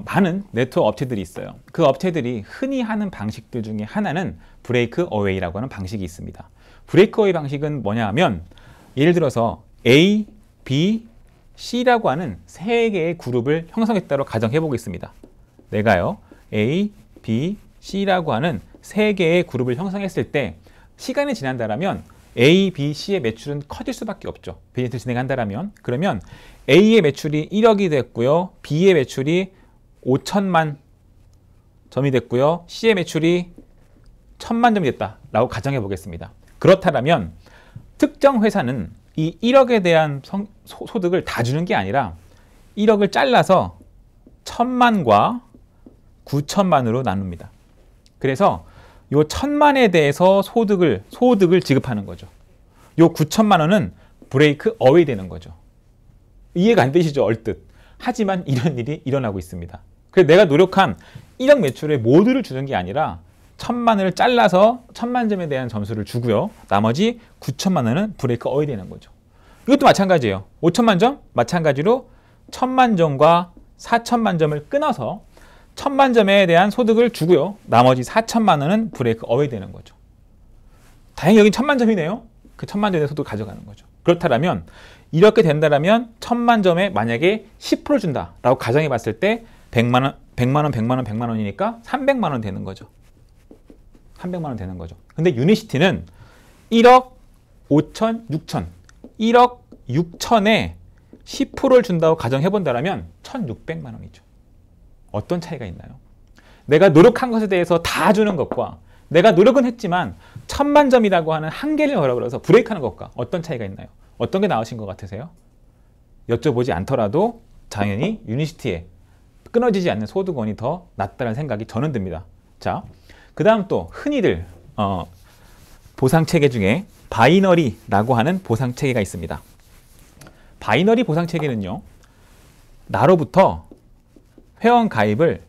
많은 네트워크 업체들이 있어요. 그 업체들이 흔히 하는 방식들 중에 하나는 브레이크 어웨이라고 하는 방식이 있습니다. 브레이크 어웨이 방식은 뭐냐 하면 예를 들어서 A, B, C라고 하는 세 개의 그룹을 형성했다고 가정해 보겠습니다. 내가요 A, B, C라고 하는 세 개의 그룹을 형성했을 때 시간이 지난다라면 A, B, C의 매출은 커질 수밖에 없죠. 비즈니스를 진행한다라면. 그러면 A의 매출이 1억이 됐고요. B의 매출이 5천만 점이 됐고요. C의 매출이 1,000만 점이 됐다라고 가정해 보겠습니다. 그렇다면 특정 회사는 이 1억에 대한 소득을 다 주는 게 아니라 1억을 잘라서 1,000만과 9천만으로 나눕니다. 그래서 요 1,000만에 대해서 소득을 지급하는 거죠. 요 9천만 원은 브레이크 어웨이 되는 거죠. 이해가 안 되시죠? 얼뜻. 하지만 이런 일이 일어나고 있습니다. 그래서 내가 노력한 1억 매출의 모두를 주는 게 아니라 1,000만을 잘라서 1,000만 점에 대한 점수를 주고요. 나머지 9천만 원은 브레이크 어웨이 되는 거죠. 이것도 마찬가지예요. 5천만 점 마찬가지로 1,000만 점과 4천만 점을 끊어서 1,000만 점에 대한 소득을 주고요. 나머지 4천만 원은 브레이크 어웨이 되는 거죠. 다행히 여기 1,000만 점이네요. 그 1,000만 점의 소득을 가져가는 거죠. 그렇다면 이렇게 된다면 1,000만 점에 만약에 10% 준다라고 가정해 봤을 때 100만 원, 100만 원, 100만 원, 100만 원이니까 300만 원 되는 거죠. 300만 원 되는 거죠. 근데 유니시티는 1억 5천, 6천, 1억 6천에 10%를 준다고 가정해 본다면 1,600만 원이죠. 어떤 차이가 있나요? 내가 노력한 것에 대해서 다 주는 것과 내가 노력은 했지만 1,000만 점이라고 하는 한계를 걸어버려서 브레이크하는 것과 어떤 차이가 있나요? 어떤 게 나으신 것 같으세요? 여쭤보지 않더라도 당연히 유니시티에 끊어지지 않는 소득원이 더 낫다는 생각이 저는 듭니다. 자, 그 다음 또 흔히들 보상체계 중에 바이너리라고 하는 보상체계가 있습니다. 바이너리 보상체계는요, 나로부터 회원 가입을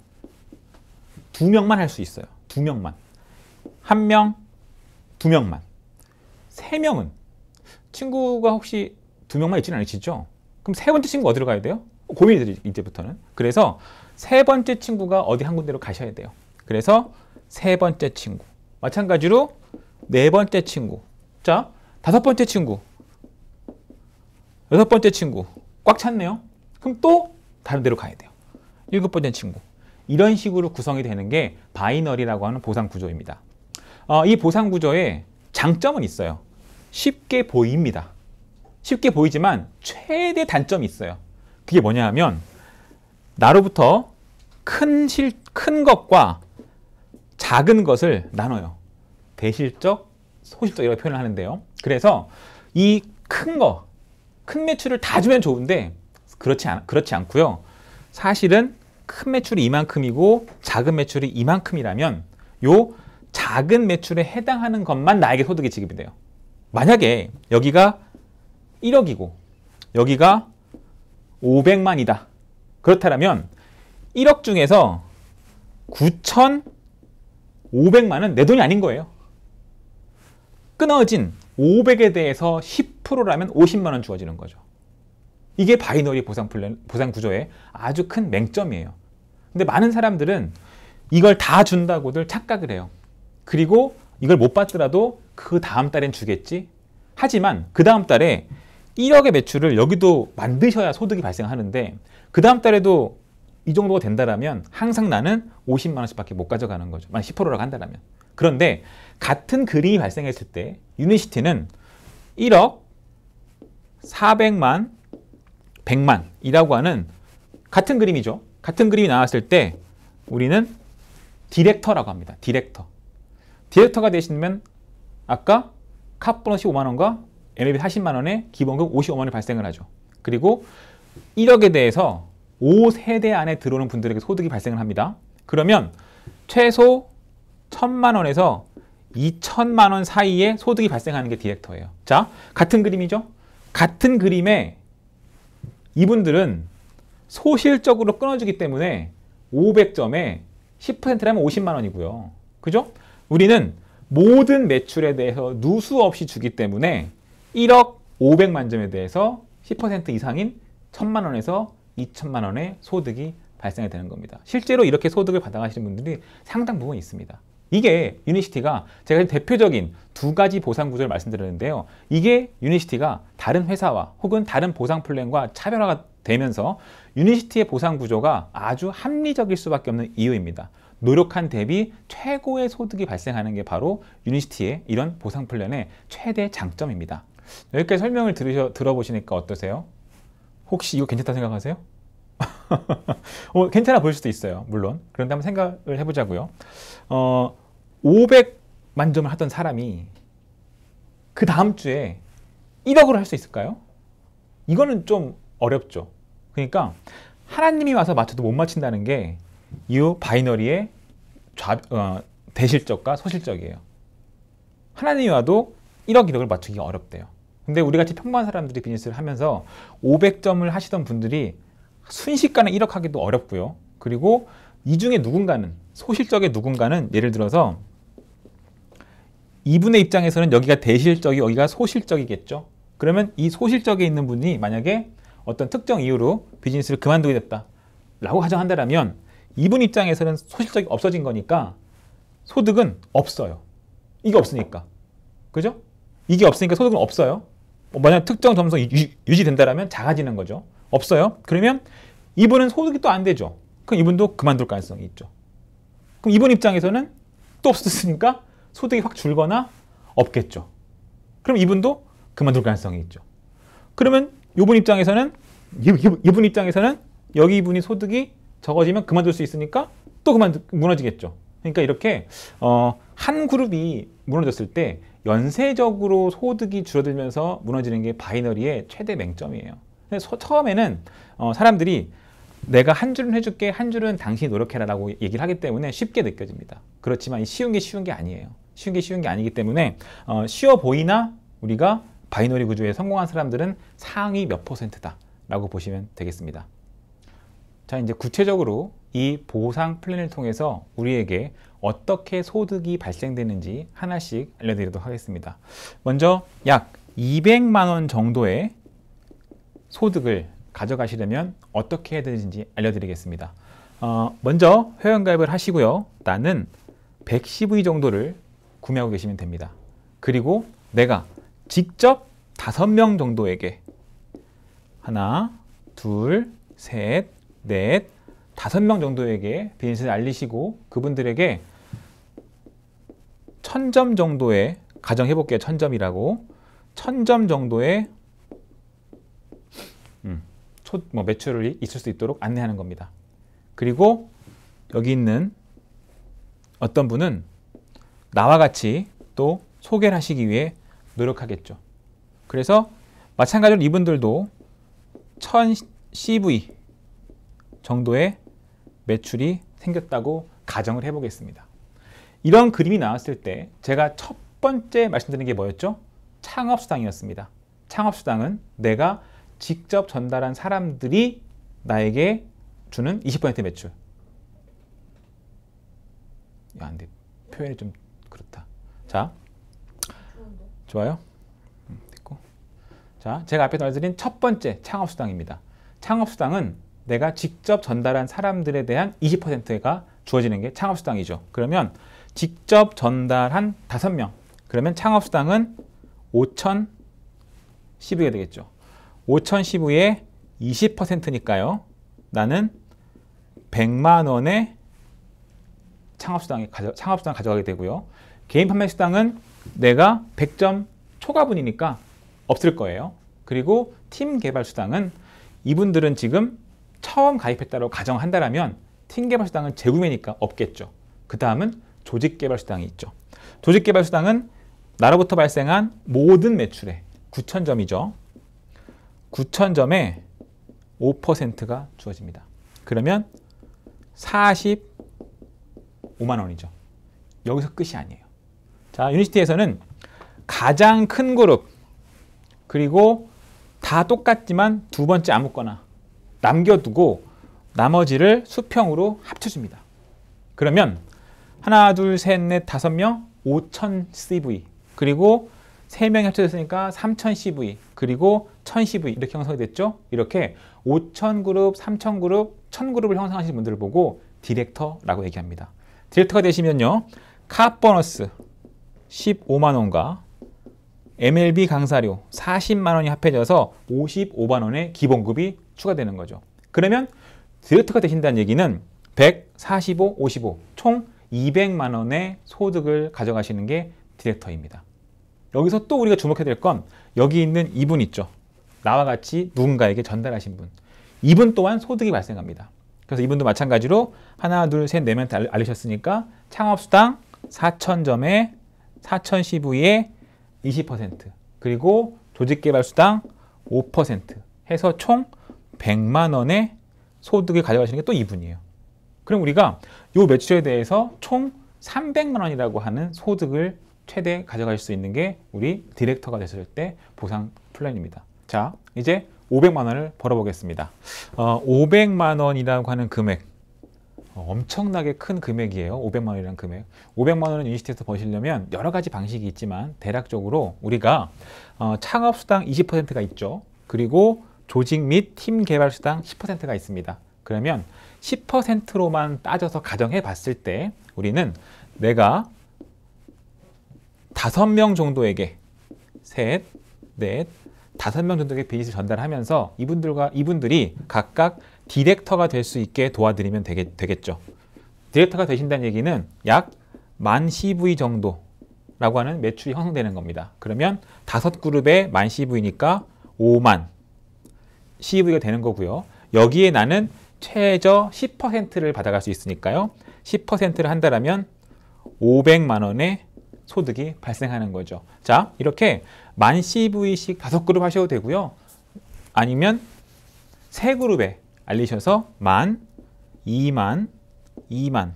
2명만 할 수 있어요. 2명만. 1명, 2명만. 3명은 친구가 혹시 2명만 있지는 않으시죠? 그럼 세 번째 친구 어디로 가야 돼요? 고민이 되죠, 이제부터는. 그래서 세 번째 친구가 어디 한 군데로 가셔야 돼요. 그래서 세 번째 친구. 마찬가지로 네 번째 친구. 자, 다섯 번째 친구. 여섯 번째 친구. 꽉 찼네요. 그럼 또 다른 데로 가야 돼요. 일곱 번째 친구. 이런 식으로 구성이 되는 게 바이너리라고 하는 보상 구조입니다. 이 보상 구조에 장점은 있어요. 쉽게 보입니다. 쉽게 보이지만 최대 단점이 있어요. 그게 뭐냐 하면 나로부터 큰 것과 작은 것을 나눠요. 대실적, 소실적이라고 표현을 하는데요. 그래서 이 큰 매출을 다 주면 좋은데 그렇지 않고요. 사실은 큰 매출이 이만큼이고 작은 매출이 이만큼이라면 요 작은 매출에 해당하는 것만 나에게 소득이 지급이 돼요. 만약에 여기가 1억이고 여기가 500만이다. 그렇다면 1억 중에서 9,500만은 내 돈이 아닌 거예요. 끊어진 500에 대해서 10%라면 50만 원 주어지는 거죠. 이게 바이너리 보상 구조의 아주 큰 맹점이에요. 근데 많은 사람들은 이걸 다 준다고들 착각을 해요. 그리고 이걸 못 받더라도 그 다음 달엔 주겠지. 하지만 그 다음 달에 1억의 매출을 여기도 만드셔야 소득이 발생하는데 그 다음 달에도 이 정도가 된다면 항상 나는 50만 원씩밖에 못 가져가는 거죠. 만약 10%라고 한다면. 그런데 같은 그림이 발생했을 때 유니시티는 1억 400만 100만이라고 하는 같은 그림이죠. 같은 그림이 나왔을 때 우리는 디렉터라고 합니다. 디렉터가 되시면 아까 카 보너스 5만 원과 MAB 40만 원에 기본급 55만 원이 발생을 하죠. 그리고 1억에 대해서 5세대 안에 들어오는 분들에게 소득이 발생을 합니다. 그러면 최소 1,000만 원에서 2천만 원 사이에 소득이 발생하는 게 디렉터예요. 자, 같은 그림이죠? 같은 그림에 이분들은 소실적으로 끊어주기 때문에 500점에 10%라면 50만 원이고요. 그죠? 우리는 모든 매출에 대해서 누수 없이 주기 때문에 1억 500만 점에 대해서 10% 이상인 1,000만 원에서 2천만 원의 소득이 발생이 되는 겁니다. 실제로 이렇게 소득을 받아가시는 분들이 상당 부분 있습니다. 이게 유니시티가 제가 대표적인 두 가지 보상 구조를 말씀드렸는데요. 이게 유니시티가 다른 회사와 혹은 다른 보상 플랜과 차별화가 되면서 유니시티의 보상 구조가 아주 합리적일 수밖에 없는 이유입니다. 노력한 대비 최고의 소득이 발생하는 게 바로 유니시티의 이런 보상 플랜의 최대 장점입니다. 여기까지 설명을 들어보시니까 어떠세요? 혹시 이거 괜찮다 생각하세요? 괜찮아 보일 수도 있어요. 물론. 그런데 한번 생각을 해보자고요. 500만 점을 하던 사람이 그 다음 주에 1억으로 할 수 있을까요? 이거는 좀 어렵죠. 그러니까 하나님이 와서 맞춰도 못 맞춘다는 게 이 바이너리의 대실적과 소실적이에요. 하나님이 와도 1억, 2억을 맞추기가 어렵대요. 근데 우리같이 평범한 사람들이 비즈니스를 하면서 500점을 하시던 분들이 순식간에 1억 하기도 어렵고요. 그리고 이 중에 누군가는, 소실적의 누군가는 예를 들어서 이분의 입장에서는 여기가 대실적이, 여기가 소실적이겠죠. 그러면 이 소실적에 있는 분이 만약에 어떤 특정 이유로 비즈니스를 그만두게 됐다 라고 가정한다면 이분 입장에서는 소실적이 없어진 거니까 소득은 없어요. 이게 없으니까. 그죠? 이게 없으니까 소득은 없어요. 만약 특정 점수가 유지된다면 작아지는 거죠. 없어요. 그러면 이분은 소득이 또 안 되죠. 그럼 이분도 그만둘 가능성이 있죠. 그럼 이분 입장에서는 또 없었으니까 소득이 확 줄거나 없겠죠. 그럼 이분도 그만둘 가능성이 있죠. 그러면 이분 입장에서는 여기 이분이 소득이 적어지면 그만둘 수 있으니까 또 무너지겠죠. 그러니까 이렇게 한 그룹이 무너졌을 때 연쇄적으로 소득이 줄어들면서 무너지는 게 바이너리의 최대 맹점이에요. 처음에는 사람들이 내가 한 줄은 해줄게, 한 줄은 당신이 노력해라 라고 얘기를 하기 때문에 쉽게 느껴집니다. 그렇지만 쉬운 게 아니에요. 쉬운 게 아니기 때문에 쉬워 보이나 우리가 바이너리 구조에 성공한 사람들은 상위 몇 %다 라고 보시면 되겠습니다. 자, 이제 구체적으로 이 보상 플랜을 통해서 우리에게 어떻게 소득이 발생되는지 하나씩 알려드리도록 하겠습니다. 먼저 약 200만 원 정도의 소득을 가져가시려면 어떻게 해야 되는지 알려드리겠습니다. 먼저 회원가입을 하시고요. 나는 110의 정도를 구매하고 계시면 됩니다. 그리고 내가 직접 5명 정도에게 하나, 둘, 셋, 넷, 5명 정도에게 비즈니스를 알리시고 그분들에게 1000점 정도의 가정해볼게요. 1000점이라고 1000점 정도의 매출이 있을 수 있도록 안내하는 겁니다. 그리고 여기 있는 어떤 분은 나와 같이 또 소개를 하시기 위해 노력하겠죠. 그래서 마찬가지로 이분들도 1000CV 정도의 매출이 생겼다고 가정을 해보겠습니다. 이런 그림이 나왔을 때 제가 첫 번째 말씀드린 게 뭐였죠? 창업수당이었습니다. 창업수당은 내가 직접 전달한 사람들이 나에게 주는 20% 매출. 야, 안 돼. 표현이 좀 그렇다. 자, 좋아요. 됐고. 자, 제가 앞에 말씀드린 첫 번째 창업수당입니다. 창업수당은 내가 직접 전달한 사람들에 대한 20%가 주어지는 게 창업수당이죠. 그러면 직접 전달한 5명. 그러면 창업수당은 5,012가 되겠죠. 5,012의 20%니까요. 나는 100만 원의 창업수당을 가져가게 되고요. 개인 판매 수당은 내가 100점 초과분이니까 없을 거예요. 그리고 팀 개발 수당은 이분들은 지금 처음 가입했다고 가정한다면 팀 개발 수당은 재구매니까 없겠죠. 그 다음은 조직 개발 수당이 있죠. 조직 개발 수당은 나로부터 발생한 모든 매출의 9,000점이죠. 9,000점에 5%가 주어집니다. 그러면 45만 원이죠. 여기서 끝이 아니에요. 자, 유니시티에서는 가장 큰 그룹 그리고 다 똑같지만 두 번째 아무거나 남겨두고 나머지를 수평으로 합쳐줍니다. 그러면 하나, 둘, 셋, 넷, 5명 5000CV 그리고 3명이 합쳐졌으니까 3000CV 그리고 1000CV 이렇게 형성이 됐죠. 이렇게 5000그룹, 3000그룹, 1000그룹을 형성하시는 분들을 보고 디렉터라고 얘기합니다. 디렉터가 되시면요. 카 보너스 15만 원과 MLB 강사료 40만 원이 합해져서 55만 원의 기본급이 추가되는 거죠. 그러면 디렉터가 되신다는 얘기는 145, 55, 총 200만 원의 소득을 가져가시는 게 디렉터입니다. 여기서 또 우리가 주목해야 될 건 여기 있는 이분 있죠. 나와 같이 누군가에게 전달하신 분. 이분 또한 소득이 발생합니다. 그래서 이분도 마찬가지로 하나, 둘, 셋, 네 명한테 알리셨으니까 창업수당 4,000점에 4,000CV에 20% 그리고 조직개발수당 5% 해서 총 100만 원의 소득을 가져가시는 게 또 이분이에요. 그럼 우리가 이 매출에 대해서 총 300만 원이라고 하는 소득을 최대 가져갈 수 있는 게 우리 디렉터가 됐을 때 보상 플랜입니다. 자, 이제 500만 원을 벌어보겠습니다. 500만 원이라고 하는 금액 엄청나게 큰 금액이에요. 500만 원이라는 금액. 500만 원은 유니시티에서 버시려면 여러 가지 방식이 있지만 대략적으로 우리가 창업수당 20%가 있죠. 그리고 조직 및 팀 개발수당 10%가 있습니다. 그러면 10%로만 따져서 가정해 봤을 때 우리는 내가 5명 정도에게 셋, 넷, 5명 정도의 비즈니스를 전달하면서 이분들이 각각 디렉터가 될 수 있게 도와드리면 되겠죠. 디렉터가 되신다는 얘기는 약 10,000CV 정도라고 하는 매출이 형성되는 겁니다. 그러면 5그룹에 10,000CV니까 5만 CV가 되는 거고요. 여기에 나는 최저 10%를 받아갈 수 있으니까요. 10%를 한다면 500만 원의 소득이 발생하는 거죠. 자, 이렇게 10,000CV씩 5그룹 하셔도 되고요. 아니면 3그룹에 알리셔서 10,000, 20,000, 20,000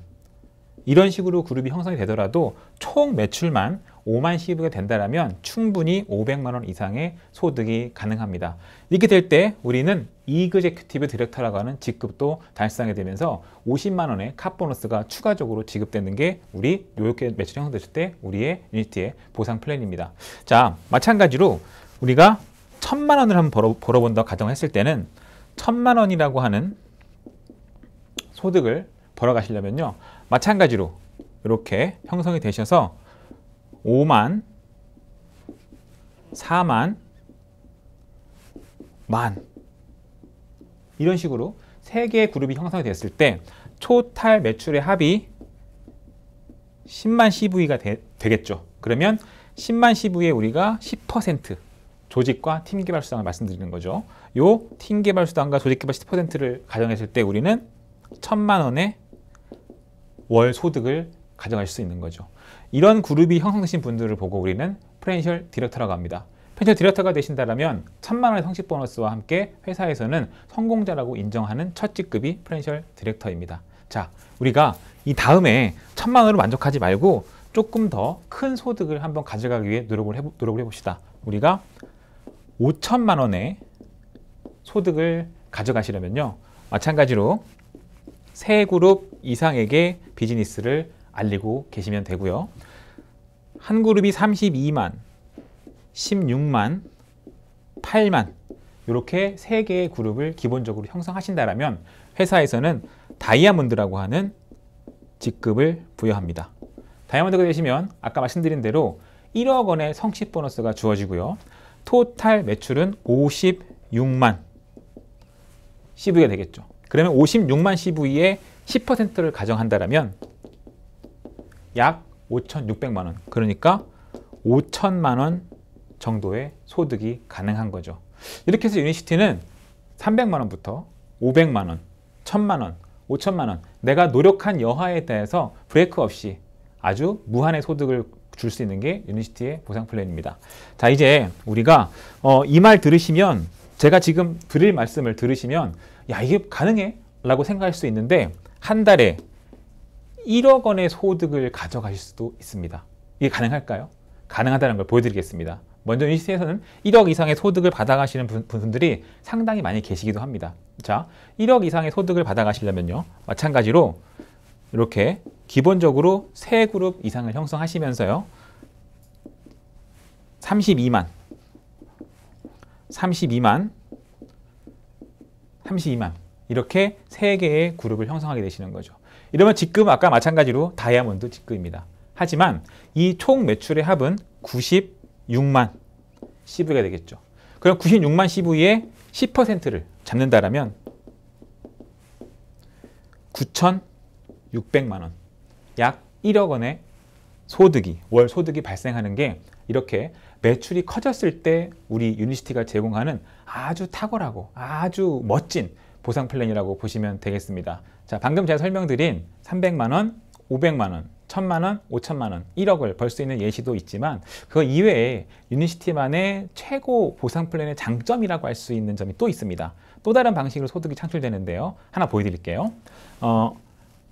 이런 식으로 그룹이 형성이 되더라도 총 매출만 5만 CV가 된다면 충분히 500만 원 이상의 소득이 가능합니다. 이렇게 될 때 우리는 이그제큐티브 디렉터라고 하는 직급도 달성하게 되면서 50만 원의 카보너스가 추가적으로 지급되는 게 우리 이렇게 매출이 형성됐을 때 우리의 유니티의 보상 플랜입니다. 자, 마찬가지로 우리가 1,000만 원을 한번 벌어본다고 가정했을 때는 1,000만 원이라고 하는 소득을 벌어가시려면요. 마찬가지로 이렇게 형성이 되셔서 5만, 4만, 만 이런 식으로 3개의 그룹이 형성이 됐을 때 토탈 매출의 합이 10만 CV가 되겠죠. 그러면 10만 CV에 우리가 10% 조직과 팀 개발 수당을 말씀드리는 거죠. 요 팀 개발 수당과 조직 개발 10%를 가정했을 때 우리는 1,000만 원의 월 소득을 가져갈 수 있는 거죠. 이런 그룹이 형성되신 분들을 보고 우리는 프랜셜 디렉터라고 합니다. 프랜셜 디렉터가 되신다면 1,000만 원의 성취 보너스와 함께 회사에서는 성공자라고 인정하는 첫 직급이 프랜셜 디렉터입니다. 자, 우리가 이 다음에 1,000만 원으로 만족하지 말고 조금 더 큰 소득을 한번 가져가기 위해 노력을 해봅시다. 우리가 5,000만 원의 소득을 가져가시려면요. 마찬가지로 3그룹 이상에게 비즈니스를 알리고 계시면 되고요. 한 그룹이 32만, 16만, 8만 이렇게 3개의 그룹을 기본적으로 형성하신다면 회사에서는 다이아몬드라고 하는 직급을 부여합니다. 다이아몬드가 되시면 아까 말씀드린 대로 1억 원의 성취 보너스가 주어지고요. 토탈 매출은 56만 CV가 되겠죠. 그러면 56만 CV에 10%를 가정한다면 약 5,600만 원, 그러니까 5천만 원 정도의 소득이 가능한 거죠. 이렇게 해서 유니시티는 300만 원부터 500만 원, 1,000만 원, 5천만 원 내가 노력한 여하에 대해서 브레이크 없이 아주 무한의 소득을 줄 수 있는 게 유니시티의 보상 플랜입니다. 자, 이제 우리가 이 말 들으시면 제가 지금 드릴 말씀을 들으시면 야, 이게 가능해? 라고 생각할 수 있는데 한 달에 1억 원의 소득을 가져가실 수도 있습니다. 이게 가능할까요? 가능하다는 걸 보여드리겠습니다. 먼저 유니시티에서는 1억 이상의 소득을 받아가시는 분들이 상당히 많이 계시기도 합니다. 자, 1억 이상의 소득을 받아가시려면요, 마찬가지로 이렇게 기본적으로 3그룹 이상을 형성하시면서요, 32만 이렇게 3개의 그룹을 형성하게 되시는 거죠. 이러면 직급 아까 마찬가지로 다이아몬드 직급입니다. 하지만 이 총 매출의 합은 96만 CV가 되겠죠. 그럼 96만 CV의 10%를 잡는다라면 9,600만 원, 약 1억 원의 소득이, 월 소득이 발생하는 게 이렇게 매출이 커졌을 때 우리 유니시티가 제공하는 아주 탁월하고 아주 멋진 보상 플랜이라고 보시면 되겠습니다. 자, 방금 제가 설명드린 300만 원, 500만 원, 1000만 원, 5천만 원, 1억을 벌 수 있는 예시도 있지만 그 이외에 유니시티만의 최고 보상 플랜의 장점이라고 할 수 있는 점이 또 있습니다. 또 다른 방식으로 소득이 창출되는데요. 하나 보여드릴게요.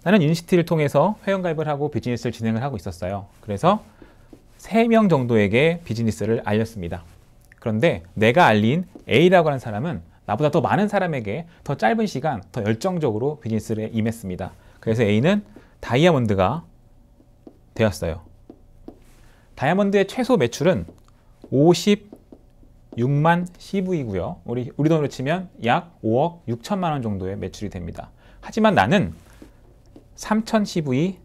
나는 유니시티를 통해서 회원가입을 하고 비즈니스를 진행을 하고 있었어요. 그래서 3명 정도에게 비즈니스를 알렸습니다. 그런데 내가 알린 A라고 하는 사람은 나보다 더 많은 사람에게 더 짧은 시간, 더 열정적으로 비즈니스에 임했습니다. 그래서 A는 다이아몬드가 되었어요. 다이아몬드의 최소 매출은 56만 CV이고요. 우리 돈으로 치면 약 5억 6천만 원 정도의 매출이 됩니다. 하지만 나는 3,000 CV,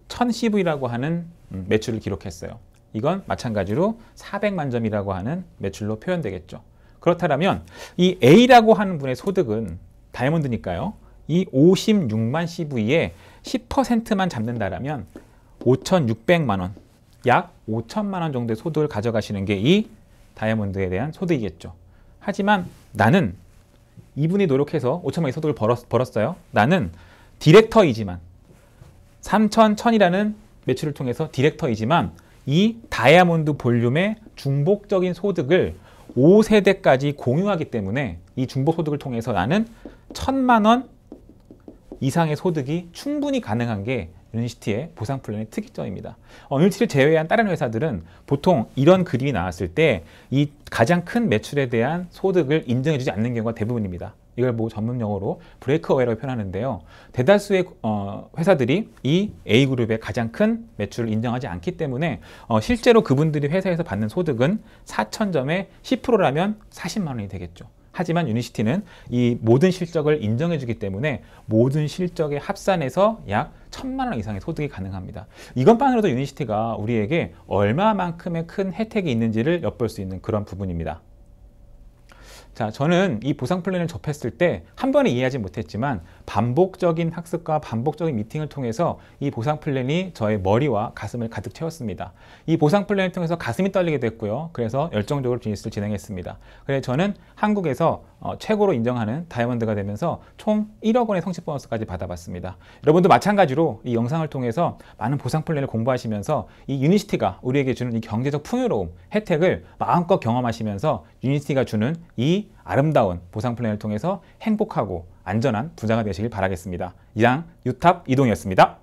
1,000 CV라고 하는 매출을 기록했어요. 이건 마찬가지로 400만 점이라고 하는 매출로 표현되겠죠. 그렇다면 이 A라고 하는 분의 소득은 다이아몬드니까요. 이 56만 CV의 10%만 잡는다라면 5,600만 원, 약 5천만 원 정도의 소득을 가져가시는 게 이 다이아몬드에 대한 소득이겠죠. 하지만 나는 이분이 노력해서 5천만 원의 소득을 벌었어요. 나는 디렉터이지만 3,000, 1,000이라는 매출을 통해서 디렉터이지만 이 다이아몬드 볼륨의 중복적인 소득을 5세대까지 공유하기 때문에 이 중복 소득을 통해서 나는 1,000만 원 이상의 소득이 충분히 가능한 게 유니시티의 보상 플랜의 특이점입니다. 유니시티를 제외한 다른 회사들은 보통 이런 그림이 나왔을 때 이 가장 큰 매출에 대한 소득을 인정해주지 않는 경우가 대부분입니다. 이걸 뭐 전문 용어로 브레이크 어웨이라고 표현하는데요. 대다수의 회사들이 이 A그룹의 가장 큰 매출을 인정하지 않기 때문에 실제로 그분들이 회사에서 받는 소득은 4,000점에 10%라면 40만 원이 되겠죠. 하지만 유니시티는 이 모든 실적을 인정해주기 때문에 모든 실적에 합산해서 약 1,000만 원 이상의 소득이 가능합니다. 이것만으로도 유니시티가 우리에게 얼마만큼의 큰 혜택이 있는지를 엿볼 수 있는 그런 부분입니다. 자, 저는 이 보상 플랜을 접했을 때 한 번에 이해하지 못했지만 반복적인 학습과 반복적인 미팅을 통해서 이 보상 플랜이 저의 머리와 가슴을 가득 채웠습니다. 이 보상 플랜을 통해서 가슴이 떨리게 됐고요. 그래서 열정적으로 비즈니스를 진행했습니다. 그래서 저는 한국에서 최고로 인정하는 다이아몬드가 되면서 총 1억 원의 성취 보너스까지 받아봤습니다. 여러분도 마찬가지로 이 영상을 통해서 많은 보상 플랜을 공부하시면서 이 유니시티가 우리에게 주는 이 경제적 풍요로움, 혜택을 마음껏 경험하시면서 유니시티가 주는 이 아름다운 보상 플랜을 통해서 행복하고 안전한 부자가 되시길 바라겠습니다. 이상 유탑 이동이었습니다.